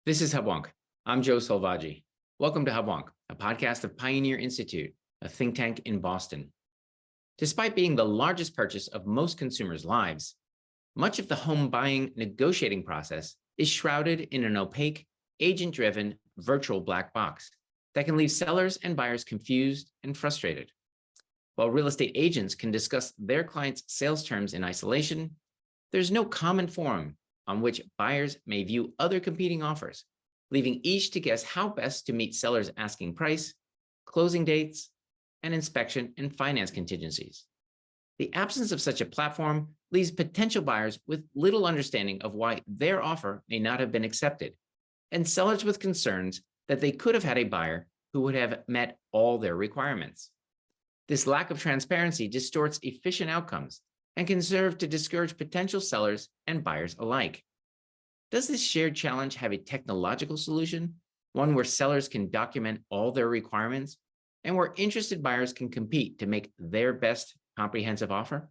This is Hubwonk. I'm Joe Selvaggi. Welcome to Hubwonk, a podcast of Pioneer Institute, a think tank in Boston. Despite being the largest purchase of most consumers' lives, much of the home buying negotiating process is shrouded in an opaque, agent-driven virtual black box that can leave sellers and buyers confused and frustrated. While real estate agents can discuss their clients' sales terms in isolation, there's no common forum on which buyers may view other competing offers, leaving each to guess how best to meet sellers' asking price, closing dates, and inspection and finance contingencies. The absence of such a platform leaves potential buyers with little understanding of why their offer may not have been accepted, and sellers with concerns that they could have had a buyer who would have met all their requirements. This lack of transparency distorts efficient outcomes and can serve to discourage potential sellers and buyers alike. Does this shared challenge have a technological solution, one where sellers can document all their requirements and where interested buyers can compete to make their best comprehensive offer?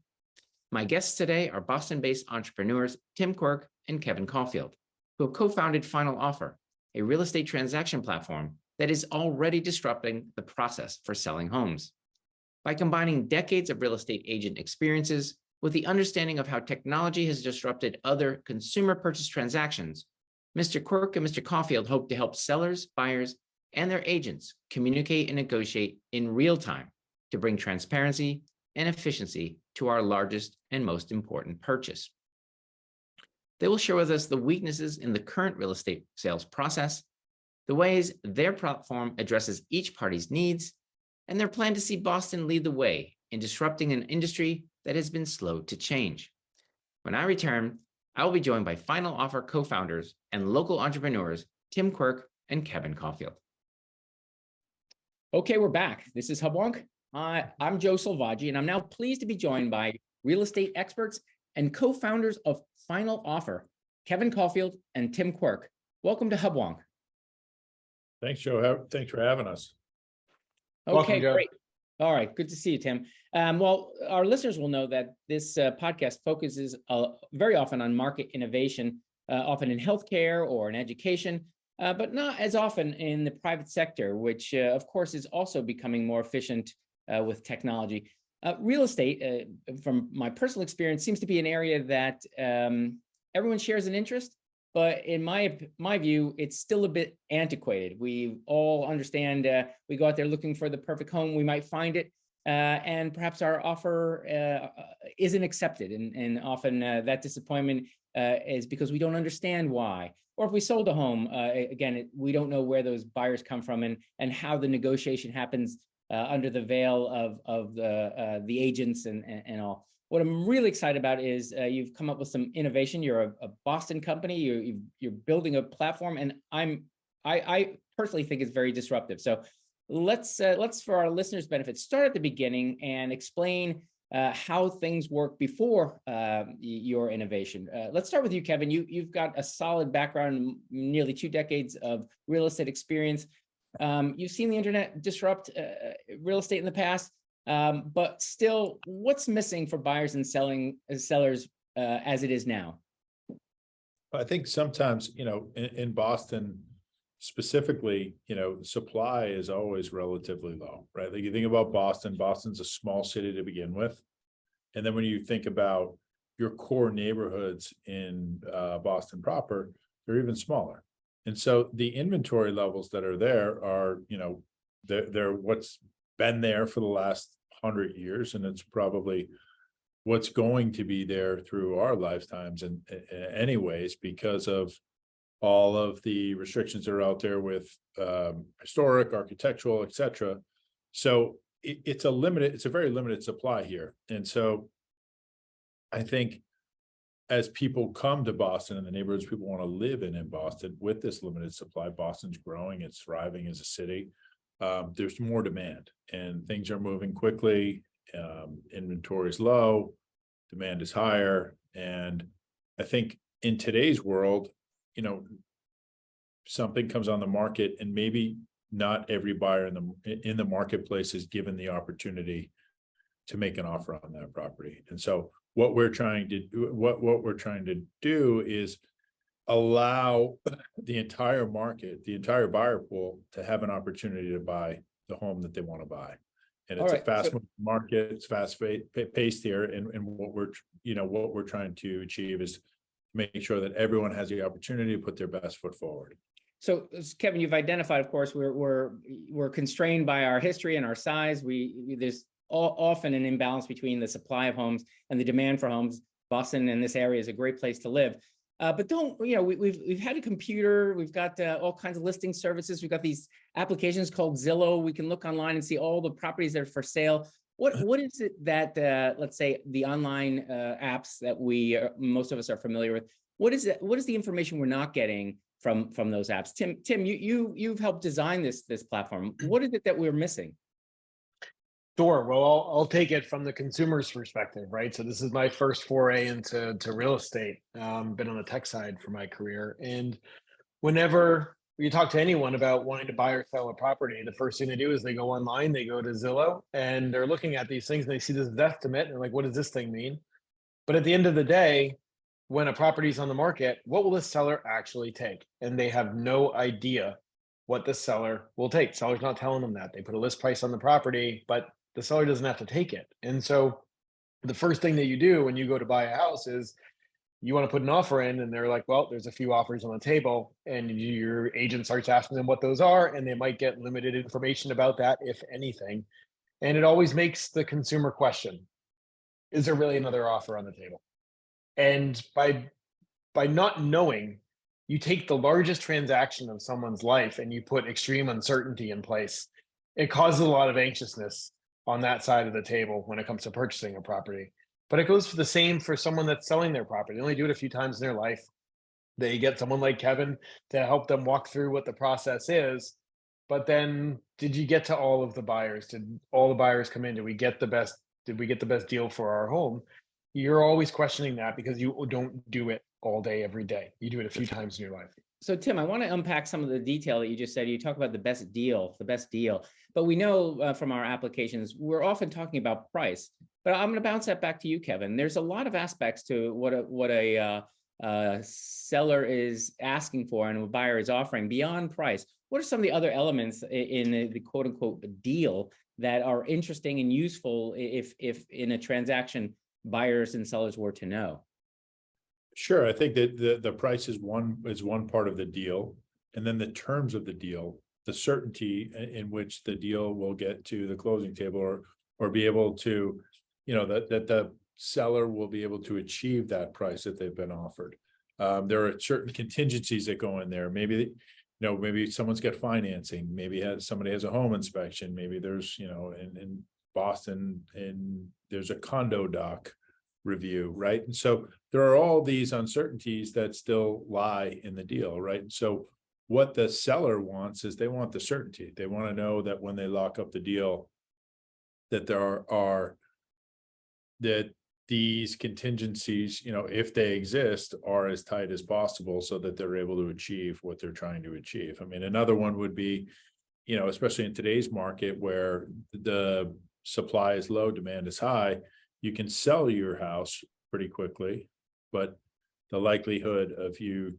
My guests today are Boston-based entrepreneurs Tim Quirk and Kevin Caulfield, who have co-founded Final Offer, a real estate transaction platform that is already disrupting the process for selling homes. By combining decades of real estate agent experiences with the understanding of how technology has disrupted other consumer purchase transactions, Mr. Quirk and Mr. Caulfield hope to help sellers, buyers, and their agents communicate and negotiate in real time to bring transparency and efficiency to our largest and most important purchase. They will share with us the weaknesses in the current real estate sales process, the ways their platform addresses each party's needs, and their plan to see Boston lead the way in disrupting an industry that has been slow to change. When I return, I will be joined by Final Offer co-founders and local entrepreneurs, Tim Quirk and Kevin Caulfield. Okay, we're back. This is Hubwonk. I'm Joe Selvaggi, and I'm now pleased to be joined by real estate experts and co-founders of Final Offer, Kevin Caulfield and Tim Quirk. Welcome to Hubwonk. Thanks, Joe. Thanks for having us. Okay, great. All right, good to see you, Tim. Well, our listeners will know that this podcast focuses very often on market innovation, often in healthcare or in education, but not as often in the private sector, which, of course, is also becoming more efficient with technology. Real estate, from my personal experience, seems to be an area that everyone shares an interest, but in my view, it's still a bit antiquated. We all understand we go out there looking for the perfect home, we might find it, and perhaps our offer isn't accepted. And often that disappointment is because we don't understand why. Or if we sold a home, again, we don't know where those buyers come from and how the negotiation happens under the veil of the agents and all. What I'm really excited about is you've come up with some innovation. You're a Boston company. You're building a platform, and I personally think it's very disruptive. So let's for our listeners' benefit, start at the beginning and explain how things work before your innovation. Let's start with you, Kevin. You've got a solid background, nearly 2 decades of real estate experience. You've seen the internet disrupt real estate in the past. But still, what's missing for buyers and sellers as it is now? I think sometimes, in Boston specifically, supply is always relatively low, right? Like you think about Boston, Boston's a small city to begin with. And then when you think about your core neighborhoods in Boston proper, they're even smaller. And so the inventory levels that are there are, they're what's been there for the last 100 years, and it's probably what's going to be there through our lifetimes and anyways, because of all of the restrictions that are out there with historic, architectural, etc. So it's a very limited supply here. And so I think as people come to Boston and the neighborhoods people want to live in Boston with this limited supply, Boston's growing, it's thriving as a city. There's more demand and things are moving quickly. Inventory is low, demand is higher. And I think in today's world, something comes on the market and maybe not every buyer in the marketplace is given the opportunity to make an offer on that property. And so what we're trying to do is allow the entire market, the entire buyer pool, to have an opportunity to buy the home that they want to buy. And All it's a right. fast market, it's paced here. And what we're trying to achieve is make sure that everyone has the opportunity to put their best foot forward. So, Kevin, you've identified, of course, we're constrained by our history and our size. There's often an imbalance between the supply of homes and the demand for homes. Boston and this area is a great place to live. But we've had a computer, we've got all kinds of listing services. We've got these applications called Zillow. We can look online and see all the properties that are for sale. What is it that, let's say, the online apps that most of us are familiar with, what is it? What is the information we're not getting from those apps? Tim, you've helped design this platform. What is it that we're missing? Sure. Well, I'll take it from the consumer's perspective, right? So this is my first foray into real estate. Been on the tech side for my career, and whenever you talk to anyone about wanting to buy or sell a property, the first thing they do is they go online, they go to Zillow, and they're looking at these things, and they see this estimate, and they're like, "What does this thing mean?" But at the end of the day, when a property's on the market, what will the seller actually take? And they have no idea what the seller will take. Seller's not telling them that. They put a list price on the property, but the seller doesn't have to take it. And so the first thing that you do when you go to buy a house is you want to put an offer in, and they're like, well, there's a few offers on the table, and your agent starts asking them what those are, and they might get limited information about that, if anything. And it always makes the consumer question, is there really another offer on the table? And by not knowing, you take the largest transaction of someone's life and you put extreme uncertainty in place. It causes a lot of anxiousness on that side of the table when it comes to purchasing a property. But it goes for the same for someone that's selling their property. They only do it a few times in their life. They get someone like Kevin to help them walk through what the process is. But then, did you get to all of the buyers? Did all the buyers come in? Did we get the best deal for our home? You're always questioning that because you don't do it all day, every day. You do it a few times in your life. So, Tim, I want to unpack some of the detail that you just said. You talk about the best deal, but we know from our applications, we're often talking about price. But I'm going to bounce that back to you, Kevin. There's a lot of aspects to what a seller is asking for and a buyer is offering beyond price. What are some of the other elements in the quote unquote deal that are interesting and useful if in a transaction buyers and sellers were to know? Sure. I think that the price is one part of the deal, and then the terms of the deal, the certainty in which the deal will get to the closing table, or be able to, that the seller will be able to achieve that price that they've been offered. There are certain contingencies that go in there. Maybe someone's got financing. Maybe somebody has a home inspection. Maybe there's in Boston, and there's a condo doc review, right? And so there are all these uncertainties that still lie in the deal, right? And so what the seller wants is they want the certainty. They want to know that when they lock up the deal, that that these contingencies, if they exist, are as tight as possible so that they're able to achieve what they're trying to achieve. I mean, another one would be, especially in today's market where the supply is low, demand is high, you can sell your house pretty quickly, but the likelihood of you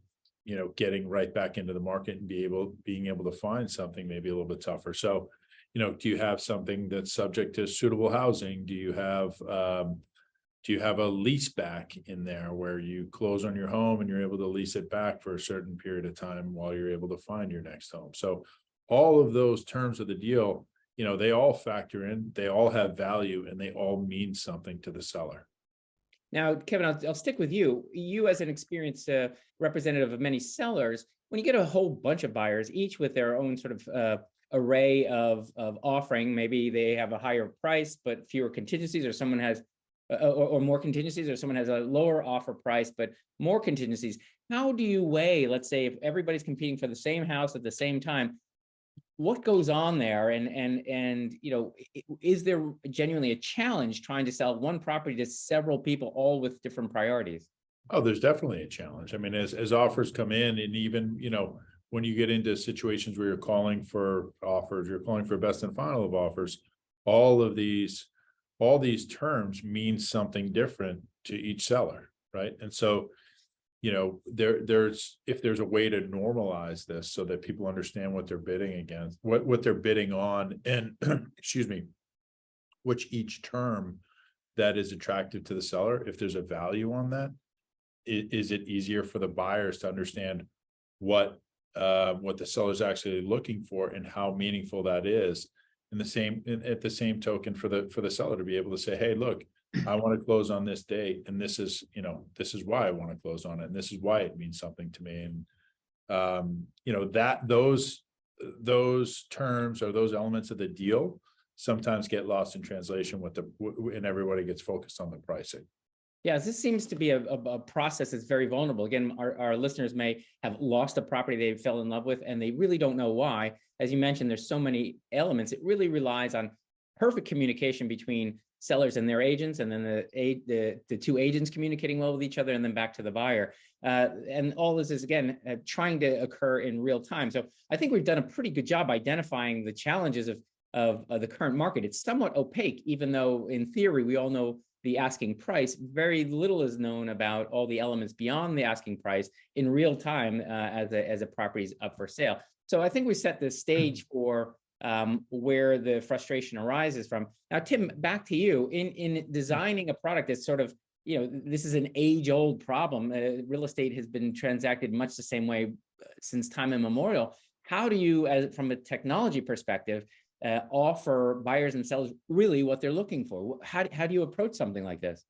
getting right back into the market and being able to find something may be a little bit tougher. So, do you have something that's subject to suitable housing? Do you have a lease back in there where you close on your home and you're able to lease it back for a certain period of time while you're able to find your next home? So all of those terms of the deal, they all factor in, they all have value, and they all mean something to the seller. Now, Kevin, I'll stick with you. You, as an experienced representative of many sellers, when you get a whole bunch of buyers, each with their own sort of array of offering, maybe they have a higher price but fewer contingencies, or someone has or more contingencies, or someone has a lower offer price but more contingencies. How do you weigh, let's say, if everybody's competing for the same house at the same time, what goes on there? And is there genuinely a challenge trying to sell one property to several people, all with different priorities? Oh, there's definitely a challenge. I mean, as offers come in, and even, when you get into situations where you're calling for offers, you're calling for best and final of offers, all these terms mean something different to each seller, right? And so if there's a way to normalize this so that people understand what they're bidding against, what they're bidding on, and excuse me, which each term that is attractive to the seller, if there's a value on that, is it easier for the buyers to understand what the seller's actually looking for and how meaningful that is. At the same token, for the seller to be able to say, hey, look, I want to close on this date, and this is why I want to close on it, and this is why it means something to me. And that those terms or those elements of the deal sometimes get lost in translation and everybody gets focused on the pricing. Yeah, this seems to be a process that's very vulnerable. Again, our listeners may have lost a property they fell in love with, and they really don't know why. As you mentioned, there's so many elements. It really relies on perfect communication between sellers and their agents, and then the two agents communicating well with each other, and then back to the buyer. And all this is, again, trying to occur in real time. So I think we've done a pretty good job identifying the challenges of the current market. It's somewhat opaque, even though in theory we all know the asking price. Very little is known about all the elements beyond the asking price in real time as a property is up for sale. So I think we set the stage for where the frustration arises from. Now, Tim, back to you. In designing a product that's sort of, this is an age-old problem. Real estate has been transacted much the same way since time immemorial. How do you, from a technology perspective, offer buyers and sellers really what they're looking for? How do you approach something like this?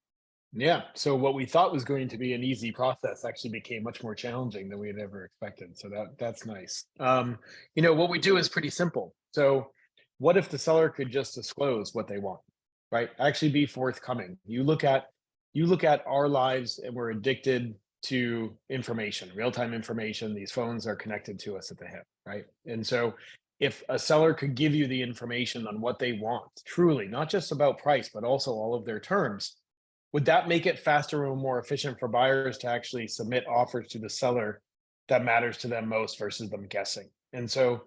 Yeah. So what we thought was going to be an easy process actually became much more challenging than we had ever expected. So that's nice. What we do is pretty simple. So what if the seller could just disclose what they want, right? Actually be forthcoming. You look at our lives, and we're addicted to information, real-time information. These phones are connected to us at the hip, right? And so if a seller could give you the information on what they want, truly, not just about price, but also all of their terms, would that make it faster and more efficient for buyers to actually submit offers to the seller that matters to them most versus them guessing? And so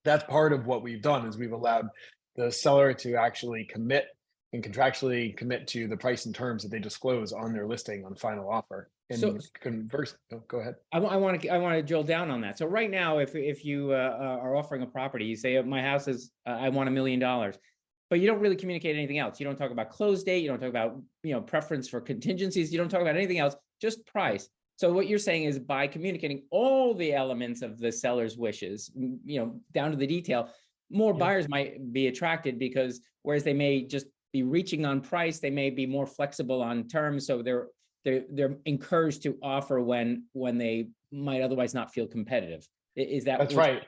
that's part of what we've done, is we've allowed the seller to actually commit and contractually commit to the price and terms that they disclose on their listing on final offer. And go ahead. I want to drill down on that. So right now, if you are offering a property, you say my house is I want $1 million, but you don't really communicate anything else. You don't talk about close date. You don't talk about preference for contingencies. You don't talk about anything else, just price. So what you're saying is, by communicating all the elements of the seller's wishes, down to the detail, more buyers might be attracted, because whereas they may just be reaching on price, they may be more flexible on terms. So they're encouraged to offer when they might otherwise not feel competitive. Is that? That's right.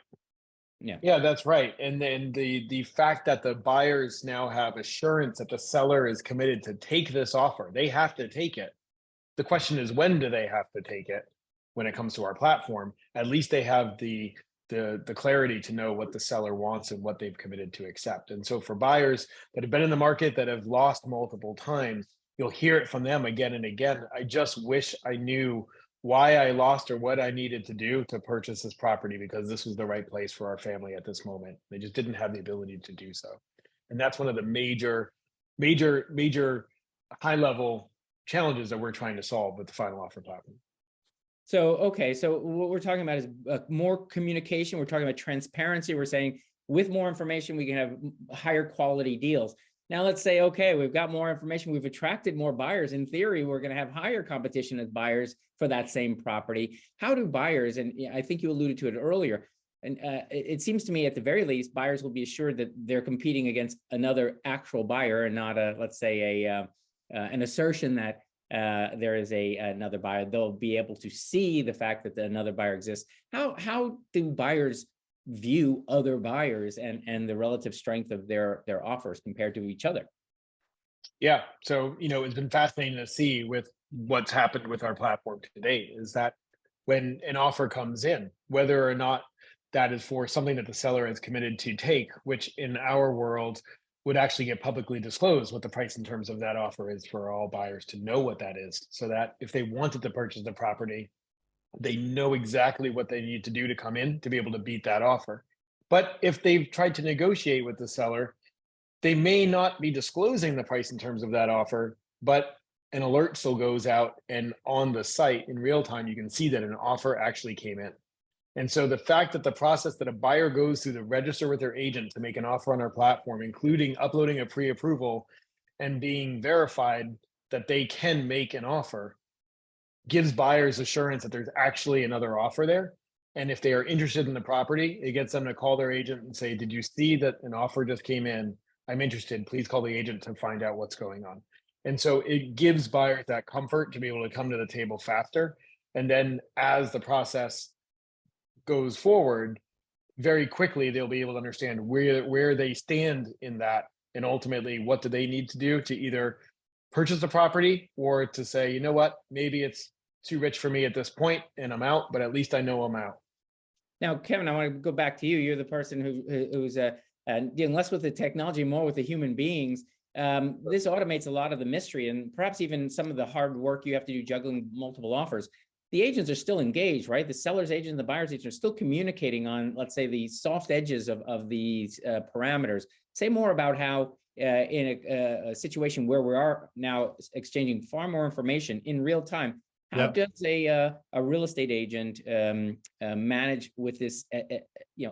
Yeah, that's right. And then the fact that the buyers now have assurance that the seller is committed to take this offer, they have to take it. The question is, when do they have to take it? When it comes to our platform, at least they have the clarity to know what the seller wants and what they've committed to accept. And so for buyers that have been in the market, that have lost multiple times, you'll hear it from them again and again. I just wish I knew why I lost or what I needed to do to purchase this property, because this was the right place for our family at this moment. They just didn't have the ability to do so. And that's one of the major high level challenges that we're trying to solve with the final offer platform. So, okay. So what we're talking about is more communication. We're talking about transparency. We're saying with more information, we can have higher quality deals. Now let's say, okay, we've got more information. We've attracted more buyers. In theory, we're going to have higher competition as buyers for that same property. How do buyers, and I think you alluded to it earlier, and it seems to me at the very least, buyers will be assured that they're competing against another actual buyer and not let's say an assertion that there is another buyer. They'll be able to see the fact that another buyer exists. How do buyers view other buyers and the relative strength of their offers compared to each other? Yeah. So, it's been fascinating to see with what's happened with our platform to date, is that when an offer comes in, whether or not that is for something that the seller has committed to take, which in our world would actually get publicly disclosed what the price in terms of that offer is for all buyers to know what that is, so that if they wanted to purchase the property, they know exactly what they need to do to come in to be able to beat that offer. But if they've tried to negotiate with the seller, they may not be disclosing the price in terms of that offer, but an alert still goes out, and on the site in real time, you can see that an offer actually came in. And so the fact that the process that a buyer goes through to register with their agent to make an offer on our platform, including uploading a pre-approval and being verified that they can make an offer, gives buyers assurance that there's actually another offer there. And if they are interested in the property, it gets them to call their agent and say, did you see that an offer just came in? I'm interested. Please call the agent to find out what's going on. And so it gives buyers that comfort to be able to come to the table faster. And then as the process goes forward, very quickly, they'll be able to understand where they stand in that. And ultimately, what do they need to do to either purchase the property or to say, you know what, maybe it's too rich for me at this point and I'm out, but at least I know I'm out. Now, Kevin, I want to go back to you. You're the person who's dealing less with the technology, more with the human beings. This automates a lot of the mystery and perhaps even some of the hard work you have to do juggling multiple offers. The agents are still engaged, right? The seller's agent and the buyer's agent are still communicating on, let's say, the soft edges of these parameters. Say more about how in a situation where we are now exchanging far more information in real time, how does a real estate agent manage with this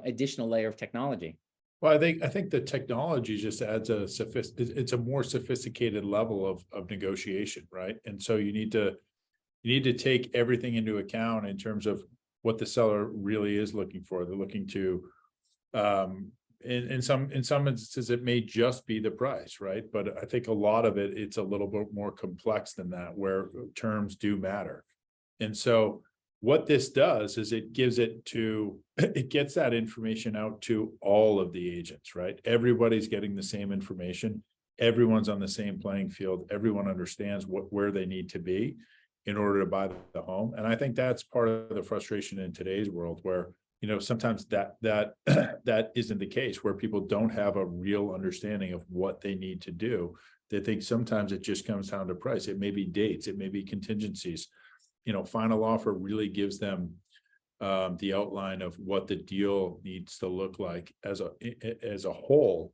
additional layer of technology? Well, I think the technology just adds it's a more sophisticated level of negotiation, right? And so you need to take everything into account in terms of what the seller really is looking for. They're looking to, in some instances, it may just be the price, right? But I think a lot of it's a little bit more complex than that, where terms do matter. And so what this does is it gets that information out to all of the agents, right? Everybody's getting the same information. Everyone's on the same playing field. Everyone understands where they need to be in order to buy the home. And I think that's part of the frustration in today's world, where, sometimes that isn't the case, where people don't have a real understanding of what they need to do. They think sometimes it just comes down to price. It may be dates, it may be contingencies. Final offer really gives them the outline of what the deal needs to look like as a whole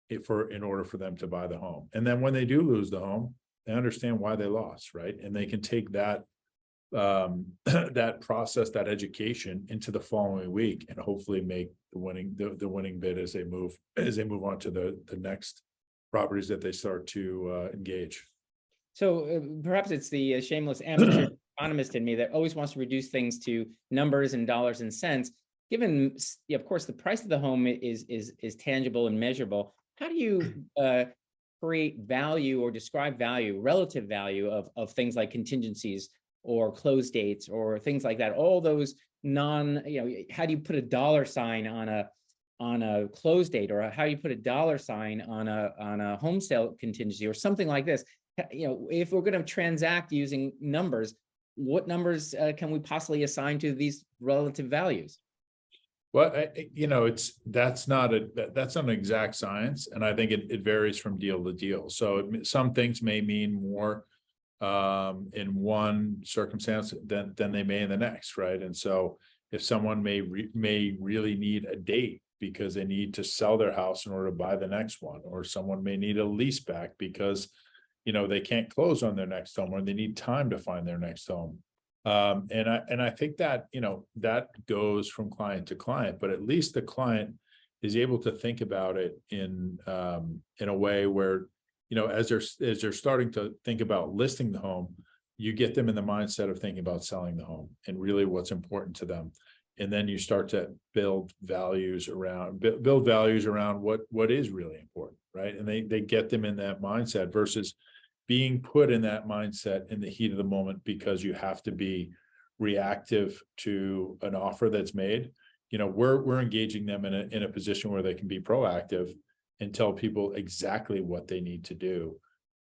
in order for them to buy the home. And then when they do lose the home, they understand why they lost, right? And they can take that that process, that education, into the following week and hopefully make the winning bid as they move on to the next properties that they start to engage. So perhaps it's the shameless amateur economist in me that always wants to reduce things to numbers and dollars and cents. Given, of course, the price of the home is tangible and measurable. How do you create value or describe value, relative value of things like contingencies or close dates or things like that? All those how do you put a dollar sign on a close date, or how do you put a dollar sign on a home sale contingency or something like this? If we're going to transact using numbers, what numbers can we possibly assign to these relative values? Well, that's not an exact science, and I think it varies from deal to deal. So some things may mean more in one circumstance than they may in the next, right? And so if someone may really need a date because they need to sell their house in order to buy the next one, or someone may need a lease back because they can't close on their next home, or they need time to find their next home. And I think that, that goes from client to client, but at least the client is able to think about it in a way where, as they're starting to think about listing the home, you get them in the mindset of thinking about selling the home and really what's important to them. And then you start to build values around what is really important, right? And they get them in that mindset versus being put in that mindset in the heat of the moment because you have to be reactive to an offer that's made. We're engaging them in a position where they can be proactive and tell people exactly what they need to do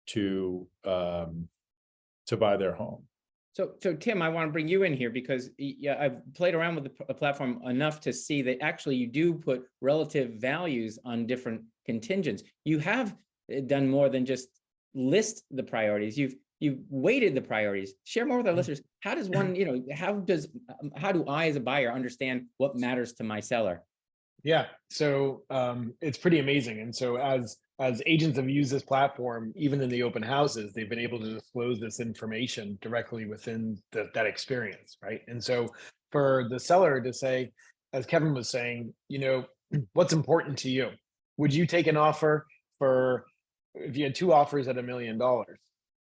to buy their home. So Tim, I want to bring you in here because I've played around with the platform enough to see that actually you do put relative values on different contingents. You have done more than just list the priorities. You've weighted the priorities. Share more with our listeners. How does one, how do I as a buyer understand what matters to my seller? Yeah. So it's pretty amazing. And so as agents have used this platform, even in the open houses, they've been able to disclose this information directly within that experience, right? And so for the seller to say, as Kevin was saying, what's important to you? Would you take an offer for if you had two offers at $1 million?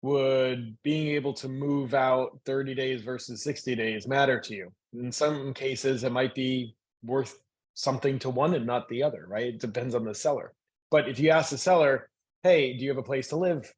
Would being able to move out 30 days versus 60 days matter to you? In some cases, it might be worth something to one and not the other, right? It depends on the seller. But if you ask the seller, hey, do you have a place to live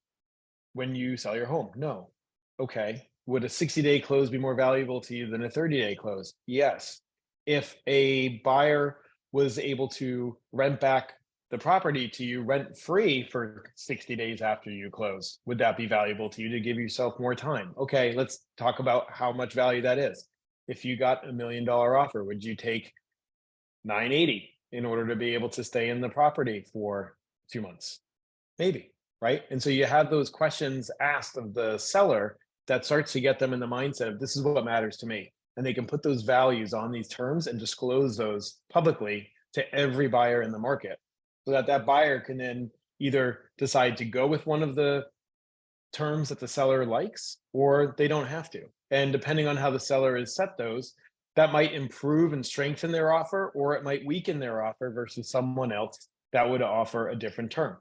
when you sell your home? No. Okay. Would a 60-day close be more valuable to you than a 30-day close? Yes. If a buyer was able to rent back the property to you rent free for 60 days after you close, would that be valuable to you to give yourself more time? Okay, let's talk about how much value that is. If you got $1 million offer, would you take 980 in order to be able to stay in the property for 2 months? Maybe, right? And so you have those questions asked of the seller that starts to get them in the mindset of this is what matters to me. And they can put those values on these terms and disclose those publicly to every buyer in the market so that that buyer can then either decide to go with one of the terms that the seller likes or they don't have to. And depending on how the seller has set those, that might improve and strengthen their offer, or it might weaken their offer versus someone else that would offer a different term.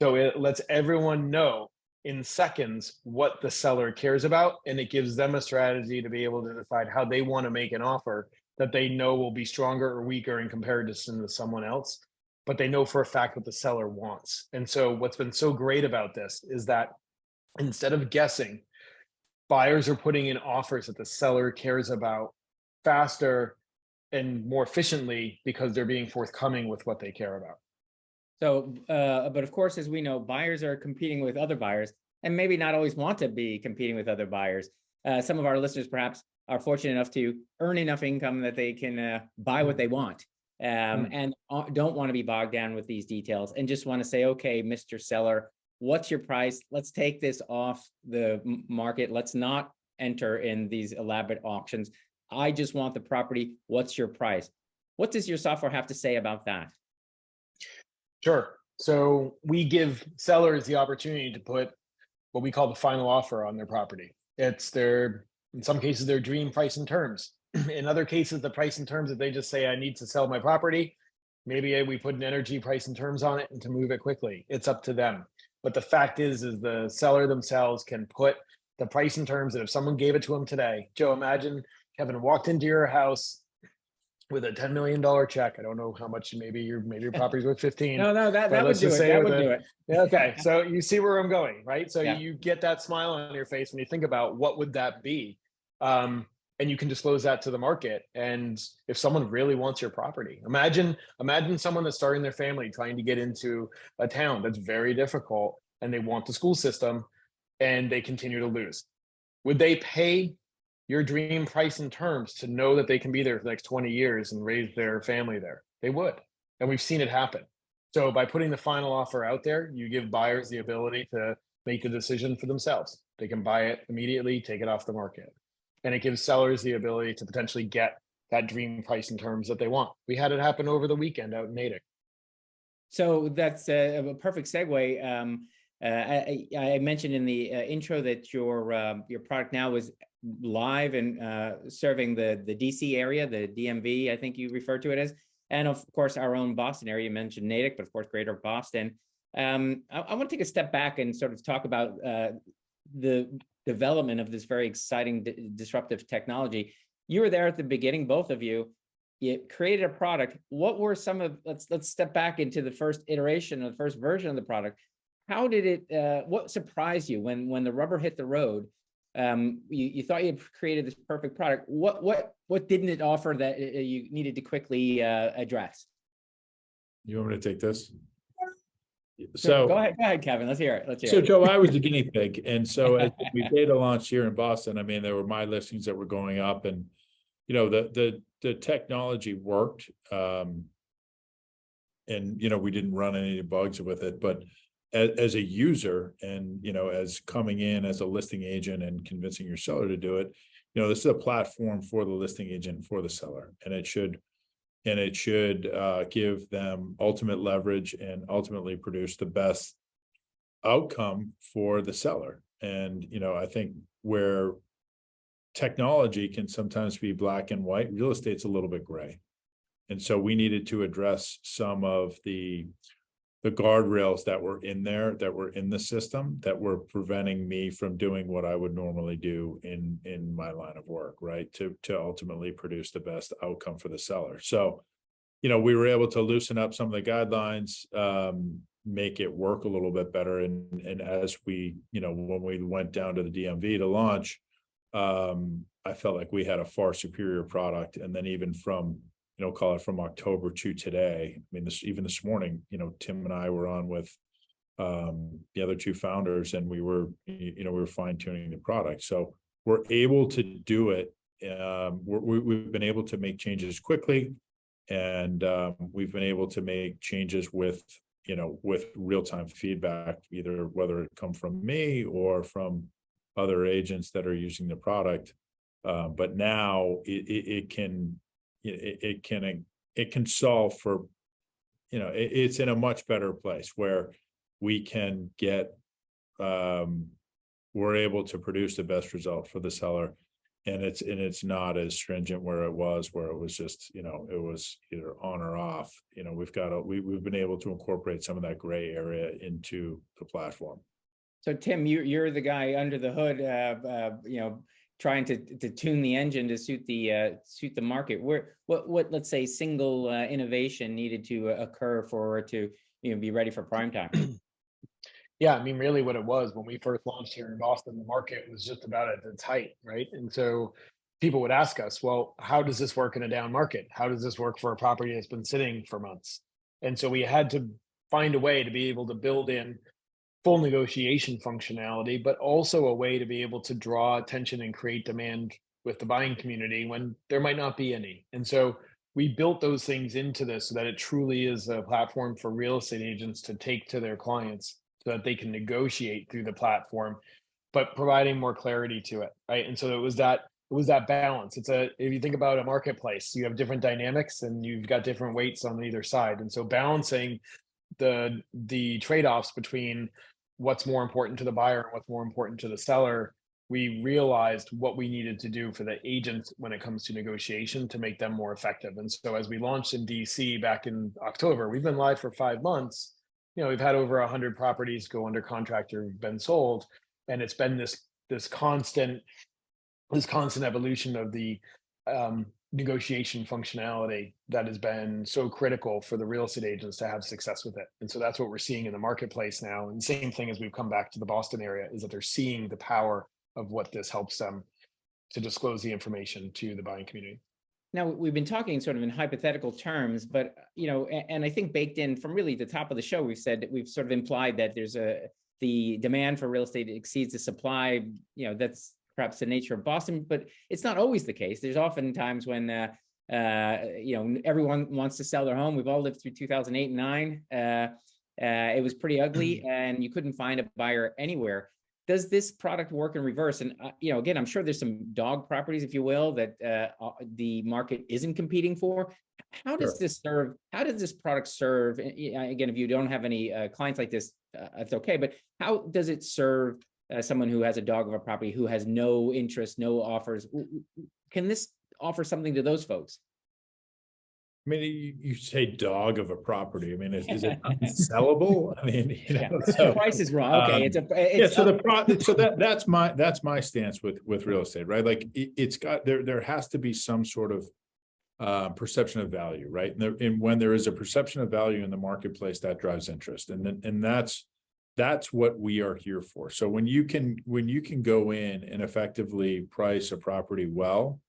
So it lets everyone know in seconds what the seller cares about, and it gives them a strategy to be able to decide how they want to make an offer that they know will be stronger or weaker in comparison to someone else, but they know for a fact what the seller wants. And so what's been so great about this is that instead of guessing, buyers are putting in offers that the seller cares about faster and more efficiently because they're being forthcoming with what they care about. So, but of course, as we know, buyers are competing with other buyers and maybe not always want to be competing with other buyers. Some of our listeners perhaps are fortunate enough to earn enough income that they can buy what they want and don't want to be bogged down with these details and just want to say, okay, Mr. Seller, what's your price? Let's take this off the market. Let's not enter in these elaborate auctions. I just want the property. What's your price? What does your software have to say about that? Sure. So we give sellers the opportunity to put what we call the final offer on their property. It's their, in some cases, their dream price and terms. In other cases, the price and terms that they just say, I need to sell my property. Maybe we put an energy price and terms on it and to move it quickly. It's up to them. But the fact is the seller themselves can put the price and terms that if someone gave it to them today, Joe, imagine Kevin walked into your house with a $10 million check. I don't know how much, maybe your property's worth 15. No, that would do it. That would do it. Okay. So you see where I'm going, right? So Yeah. you get that smile on your face when you think about what would that be? And you can disclose that to the market. And if someone really wants your property, imagine someone that's starting their family, trying to get into a town that's very difficult and they want the school system and they continue to lose. Would they pay your dream price and terms to know that they can be there for the next 20 years and raise their family there? They would. And we've seen it happen. So by putting the final offer out there, you give buyers the ability to make the decision for themselves. They can buy it immediately, take it off the market. And it gives sellers the ability to potentially get that dream price and terms that they want. We had it happen over the weekend out in Natick. So that's a perfect segue. I mentioned in the intro that your product now is live and serving the DC area, the DMV, I think you referred to it as, and of course our own Boston area. You mentioned Natick, but of course greater Boston. I want to take a step back and sort of talk about the development of this very exciting disruptive technology. You were there at the beginning, both of you. You created a product. What were some of, let's step back into the first iteration of the first version of the product. How did it, what surprised you when the rubber hit the road? You thought you had created this perfect product. What didn't it offer that you needed to quickly address? You want me to take this? So go ahead, Kevin. Let's hear it. So Joe, I was the guinea pig. And so as we beta launched here in Boston, I mean, there were my listings that were going up and, you know, the technology worked. And, you know, we didn't run any bugs with it, but as a user and, you know, as coming in as a listing agent and convincing your seller to do it, you know, this is a platform for the listing agent, for the seller, and it should and it should give them ultimate leverage and ultimately produce the best outcome for the seller. And, I think where technology can sometimes be black and white, real estate's a little bit gray. And so we needed to address some of the guardrails that were in there, that were in the system, that were preventing me from doing what I would normally do in my line of work, right? To ultimately produce the best outcome for the seller. So, we were able to loosen up some of the guidelines, make it work a little bit better. And as we, when we went down to the DMV to launch, I felt like we had a far superior product. And then even from, call it from October to today, I mean, even this morning, Tim and I were on with the other two founders, and we were fine tuning the product. So we're able to do it. We've been able to make changes quickly, and we've been able to make changes with real-time feedback, either whether it come from me or from other agents that are using the product. But now it can solve for, it's in a much better place where we can get, we're able to produce the best result for the seller. And it's not as stringent where it was just, it was either on or off. We've been able to incorporate some of that gray area into the platform. So Tim, you're the guy under the hood, trying to tune the engine to suit the market. What let's say single innovation needed to occur for it to be ready for prime time? Yeah, I mean, really what it was when we first launched here in Boston, the market was just about at its height, right? And so people would ask us, well, how does this work in a down market? How does this work for a property that's been sitting for months? And so we had to find a way to be able to build in full negotiation functionality, but also a way to be able to draw attention and create demand with the buying community when there might not be any. And so we built those things into this so that it truly is a platform for real estate agents to take to their clients so that they can negotiate through the platform, but providing more clarity to it, right? And so it was that balance. If you think about a marketplace, you have different dynamics and you've got different weights on either side. And so balancing the trade-offs between what's more important to the buyer and what's more important to the seller, we realized what we needed to do for the agents when it comes to negotiation to make them more effective. And so as we launched in DC back in October, we've been live for 5 months. We've had over 100 properties go under contract or been sold, and it's been this constant evolution of the negotiation functionality that has been so critical for the real estate agents to have success with it. And so that's what we're seeing in the marketplace now. And same thing as we've come back to the Boston area is that they're seeing the power of what this helps them to disclose the information to the buying community. Now, we've been talking sort of in hypothetical terms, but, and I think baked in from really the top of the show, we've sort of implied that the demand for real estate exceeds the supply. That's perhaps the nature of Boston, but it's not always the case. There's often times when, everyone wants to sell their home. We've all lived through 2008 and 9. It was pretty ugly and you couldn't find a buyer anywhere. Does this product work in reverse? And, again, I'm sure there's some dog properties, if you will, that the market isn't competing for. How does this serve? How does this product serve? Again, if you don't have any clients like this, it's okay. But how does it serve someone who has a dog of a property who has no interest, no offers? Can this offer something to those folks? I mean, you say dog of a property. I mean, is it unsellable? I mean, the price is wrong. Okay, that's my stance with real estate, right? Like it's got there has to be some sort of perception of value, right? And when there is a perception of value in the marketplace, that drives interest, and that's what we are here for. So when you can go in and effectively price a property well,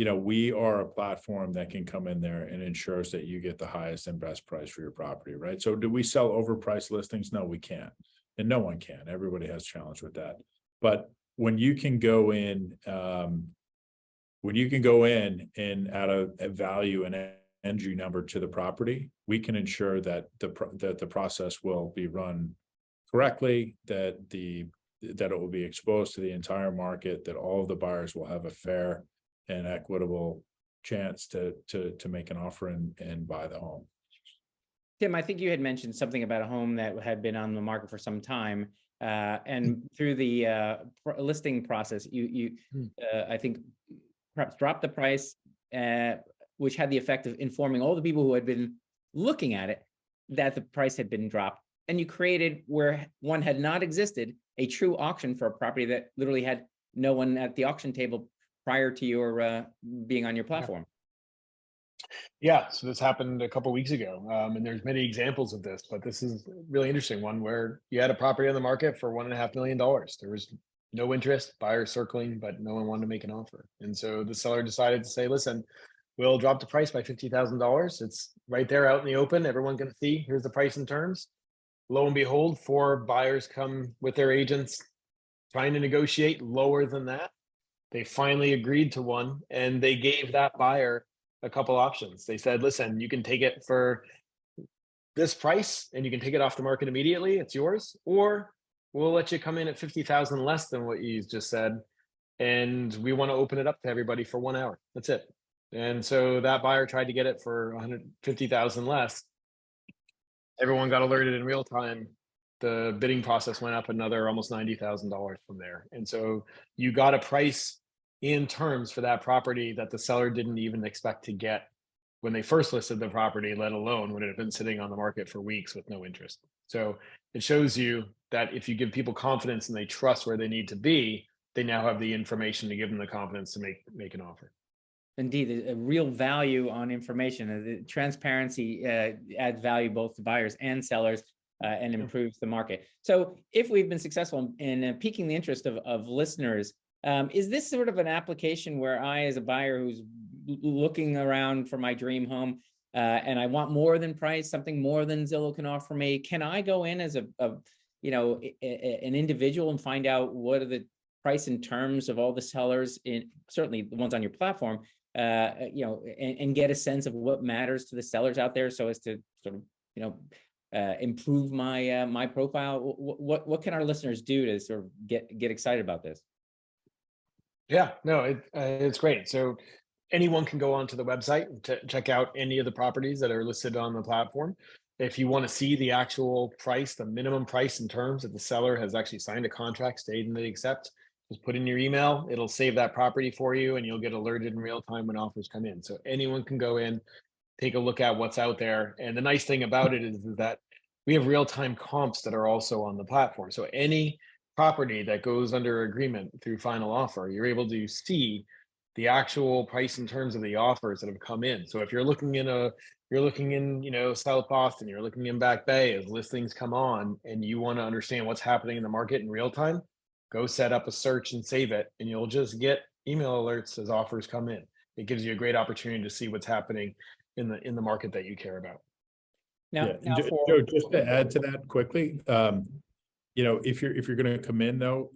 we are a platform that can come in there and ensures that you get the highest and best price for your property, right? So do we sell overpriced listings? No, we can't. And no one can. Everybody has challenge with that. But when you can go in, and add a value and an entry number to the property, we can ensure that the process will be run correctly, that it will be exposed to the entire market, that all of the buyers will have a fair and equitable chance to make an offer and buy the home. Tim, I think you had mentioned something about a home that had been on the market for some time, and through the listing process, you I think perhaps dropped the price, which had the effect of informing all the people who had been looking at it that the price had been dropped, and you created, where one had not existed, a true auction for a property that literally had no one at the auction table prior to your being on your platform. Yeah, so this happened a couple weeks ago, and there's many examples of this, but this is a really interesting one where you had a property on the market for $1.5 million. There was no interest, buyers circling, but no one wanted to make an offer. And so the seller decided to say, listen, we'll drop the price by $50,000. It's right there out in the open. Everyone can see, here's the price and terms. Lo and behold, 4 buyers come with their agents trying to negotiate lower than that. They finally agreed to one, and they gave that buyer a couple options. They said, listen, you can take it for this price and you can take it off the market immediately. It's yours, or we'll let you come in at 50,000 less than what you just said. And we want to open it up to everybody for 1 hour. That's it. And so that buyer tried to get it for 150,000 less. Everyone got alerted in real time. The bidding process went up another almost $90,000 from there. And so you got a price in terms for that property that the seller didn't even expect to get when they first listed the property, let alone when it had been sitting on the market for weeks with no interest. So it shows you that if you give people confidence and they trust where they need to be, they now have the information to give them the confidence to make an offer. Indeed, a real value on information. The transparency adds value both to buyers and sellers, and improves the market. So if we've been successful in piquing the interest of listeners, is this sort of an application where I, as a buyer who's looking around for my dream home, and I want more than price, something more than Zillow can offer me, can I go in as an individual and find out what are the price and terms of all the sellers, in certainly the ones on your platform, and get a sense of what matters to the sellers out there, so as to sort of improve my my profile? What can our listeners do to sort of get excited about this? Yeah, no, it's great. So anyone can go onto the website to check out any of the properties that are listed on the platform. If you want to see the actual price, the minimum price and terms that the seller has actually signed a contract stating they accept, just put in your email. It'll save that property for you, and you'll get alerted in real time when offers come in. So anyone can go in, take a look at what's out there. And the nice thing about it is that we have real-time comps that are also on the platform. So any property that goes under agreement through final offer, you're able to see the actual price in terms of the offers that have come in. So if you're looking in South Boston, you're looking in Back Bay as listings come on, and you want to understand what's happening in the market in real time, go set up a search and save it, and you'll just get email alerts as offers come in. It gives you a great opportunity to see what's happening in the market that you care about. Now, Joe, just to add to that quickly, if you're going to come in though,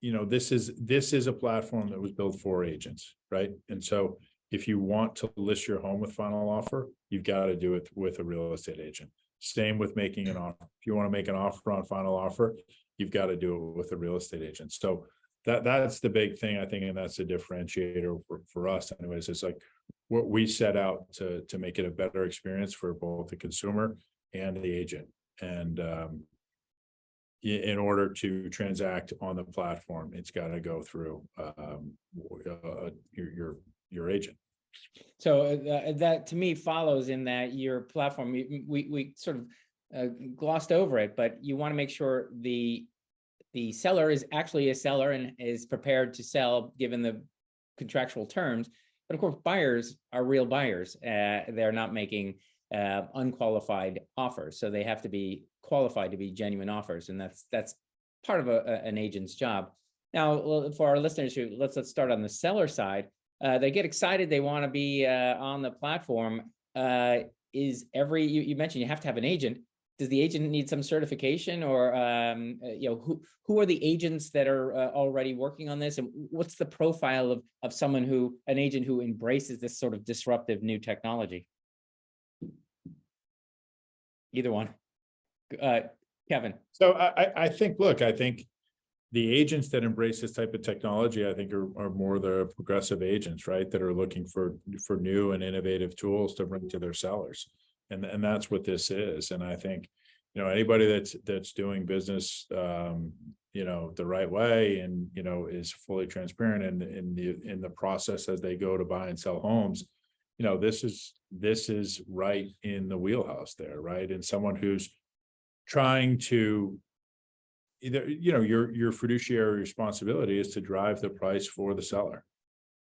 this is a platform that was built for agents, right? And so if you want to list your home with final offer, you've got to do it with a real estate agent. Same with making an offer. If you want to make an offer on final offer, you've got to do it with a real estate agent. So that's the big thing, I think, and that's a differentiator for us anyways. It's like what we set out to make it a better experience for both the consumer and the agent. And in order to transact on the platform, it's got to go through your agent. So that to me follows in that your platform, we sort of glossed over it, but you want to make sure the seller is actually a seller and is prepared to sell given the contractual terms. But of course, buyers are real buyers. They're not making unqualified offers, so they have to be qualified to be genuine offers, and that's part of an agent's job. Now, for our listeners who let's start on the seller side. They get excited. They want to be on the platform. You mentioned you have to have an agent. Does the agent need some certification, or who are the agents that are already working on this, and what's the profile of an agent who embraces this sort of disruptive new technology? Either one, Kevin. So I think the agents that embrace this type of technology, I think, are more the progressive agents, right? That are looking for new and innovative tools to bring to their sellers. And that's what this is. And I think, anybody that's doing business, the right way and, is fully transparent in the process as they go to buy and sell homes, this is right in the wheelhouse there, right? And someone who's trying to either, your fiduciary responsibility is to drive the price for the seller.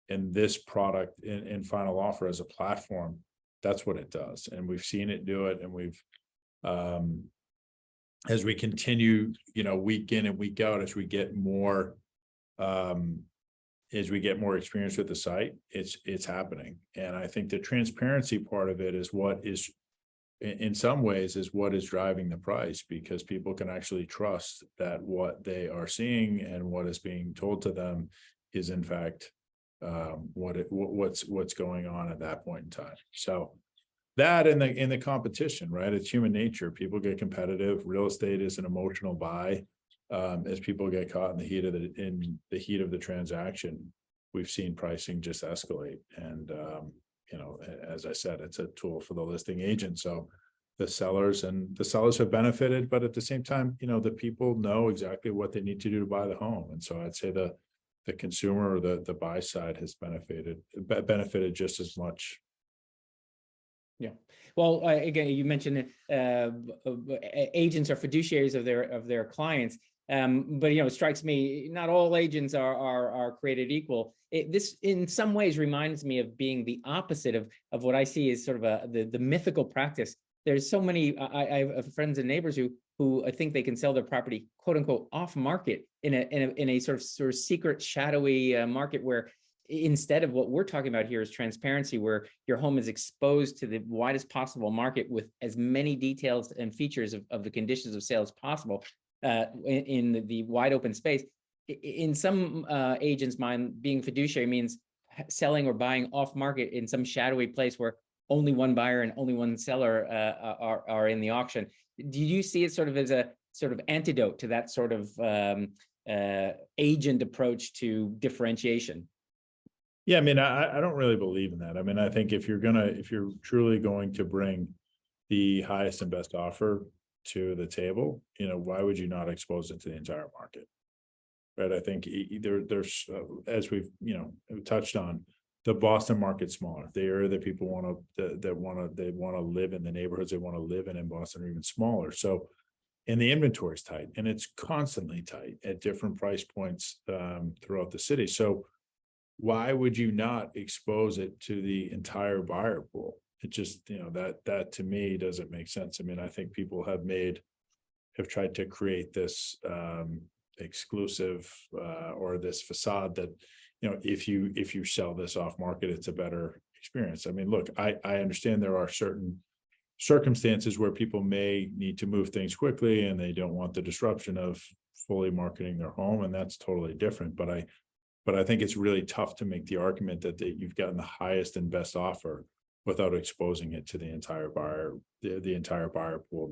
And this product in Final Offer as a platform, that's what it does. And we've seen it do it. And we've, as we continue, week in and week out, as we get more experience with the site, it's happening. And I think the transparency part of it is what is, in some ways, is what is driving the price, because people can actually trust that what they are seeing and what is being told to them is in fact what's going on at that point in time. So that in the competition, right? It's human nature. People get competitive. Real estate is an emotional buy. As people get caught in the heat of the transaction, we've seen pricing just escalate. And as I said, it's a tool for the listing agent. So the sellers have benefited, but at the same time, the people know exactly what they need to do to buy the home. And so I'd say the consumer or the buy side has benefited just as much. Yeah. Well, again, you mentioned agents are fiduciaries of their clients. But it strikes me not all agents are created equal. This in some ways reminds me of being the opposite of what I see as sort of the mythical practice. There's so many. I have friends and neighbors who I think they can sell their property, quote unquote, off market in a sort of secret, shadowy market where, instead of what we're talking about here is transparency, where your home is exposed to the widest possible market with as many details and features of the conditions of sale as possible. In the wide open space. In some agents' mind, being fiduciary means selling or buying off market in some shadowy place where only one buyer and only one seller are in the auction. Do you see it sort of as a sort of antidote to that sort of agent approach to differentiation? Yeah, I mean, I don't really believe in that. I mean, I think if you're truly going to bring the highest and best offer to the table, why would you not expose it to the entire market? Right. I think there's as we've touched on, the Boston market's smaller. The area that people want to live in, the neighborhoods they want to live in Boston are even smaller. So, and the inventory is tight, and it's constantly tight at different price points throughout the city. So why would you not expose it to the entire buyer pool? It just, that to me doesn't make sense. I mean, I think people have tried to create this exclusive or this facade that, if you sell this off market, it's a better experience. I mean, look, I understand there are certain circumstances where people may need to move things quickly and they don't want the disruption of fully marketing their home, and that's totally different. But I think it's really tough to make the argument that you've gotten the highest and best offer without exposing it to the entire buyer pool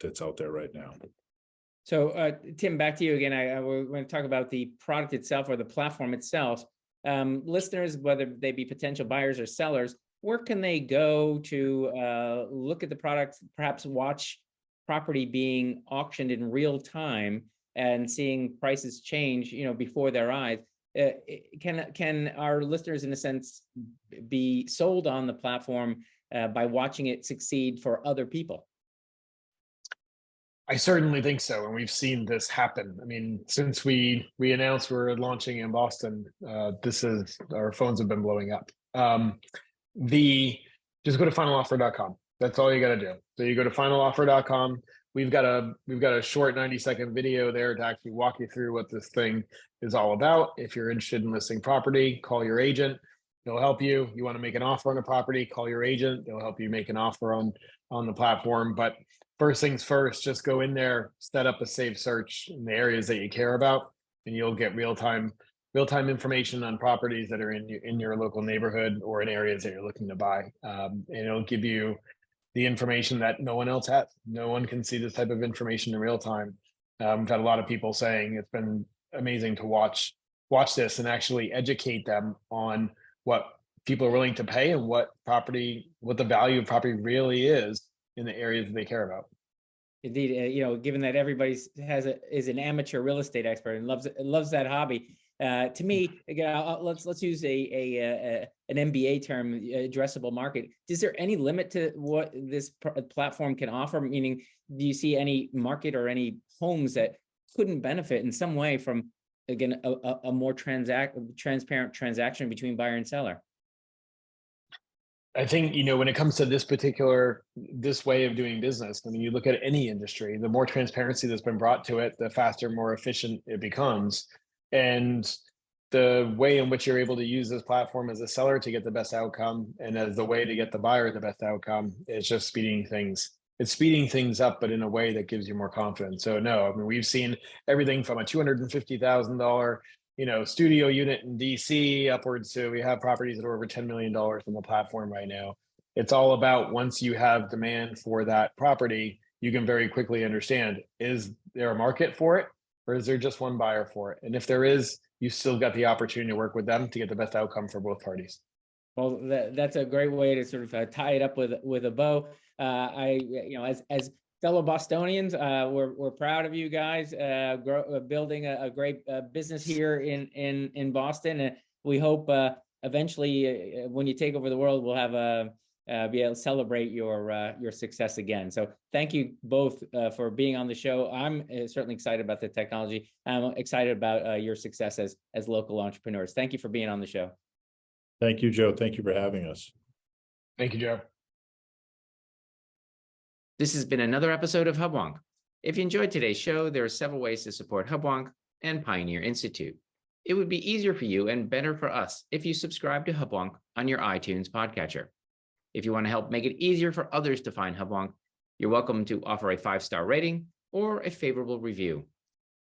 that's out there right now. So, Tim, back to you again. We're going to talk about the product itself or the platform itself. Listeners, whether they be potential buyers or sellers, where can they go to look at the product, perhaps watch property being auctioned in real time and seeing prices change, before their eyes? Can our listeners, in a sense, be sold on the platform by watching it succeed for other people? I certainly think so, and we've seen this happen. I mean, since we announced we're launching in Boston, our phones have been blowing up. Just go to finaloffer.com. That's all you got to do. So you go to finaloffer.com. We've got a short 90-second video there to actually walk you through what this thing is all about. If you're interested in listing property, call your agent. They'll help you. You want to make an offer on a property, call your agent. They'll help you make an offer on the platform. But first things first, just go in there, set up a saved search in the areas that you care about, and you'll get real-time information on properties that are in your local neighborhood or in areas that you're looking to buy. And it'll give you the information that no one else has. No one can see this type of information in real time. We've had a lot of people saying it's been amazing to watch this and actually educate them on what people are willing to pay and what the value of property really is in the areas that they care about. Indeed, given that everybody's is an amateur real estate expert and loves that hobby. To me, again, let's use an MBA term, addressable market. Is there any limit to what this platform can offer? Meaning, do you see any market or any homes that couldn't benefit in some way from, again, a more transparent transaction between buyer and seller? I think, when it comes to this way of doing business, I mean, you look at any industry, the more transparency that's been brought to it, the faster, more efficient it becomes. And the way in which you're able to use this platform as a seller to get the best outcome and as the way to get the buyer the best outcome is just speeding things. It's speeding things up, but in a way that gives you more confidence. So no, I mean, we've seen everything from a $250,000 studio unit in DC upwards to, we have properties that are over $10 million on the platform right now. It's all about, once you have demand for that property, you can very quickly understand, is there a market for it, or is there just one buyer for it? And if there is, you still got the opportunity to work with them to get the best outcome for both parties. Well, that's a great way to sort of tie it up with a bow. As fellow Bostonians, we're proud of you guys building a great business here in Boston, and we hope eventually when you take over the world, we'll have be able to celebrate your success again. So thank you both for being on the show. I'm certainly excited about the technology. I'm excited about your success as local entrepreneurs. Thank you for being on the show. Thank you, Joe. Thank you for having us. Thank you, Joe. This has been another episode of Hubwonk. If you enjoyed today's show, there are several ways to support Hubwonk and Pioneer Institute. It would be easier for you and better for us if you subscribe to Hubwonk on your iTunes podcatcher. If you want to help make it easier for others to find Hubwonk, you're welcome to offer a 5-star rating or a favorable review.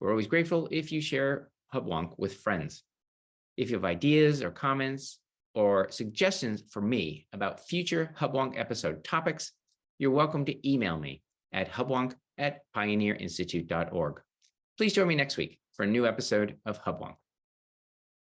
We're always grateful if you share Hubwonk with friends. If you have ideas or comments or suggestions for me about future Hubwonk episode topics, you're welcome to email me at hubwonk@pioneerinstitute.org. Please join me next week for a new episode of Hubwonk.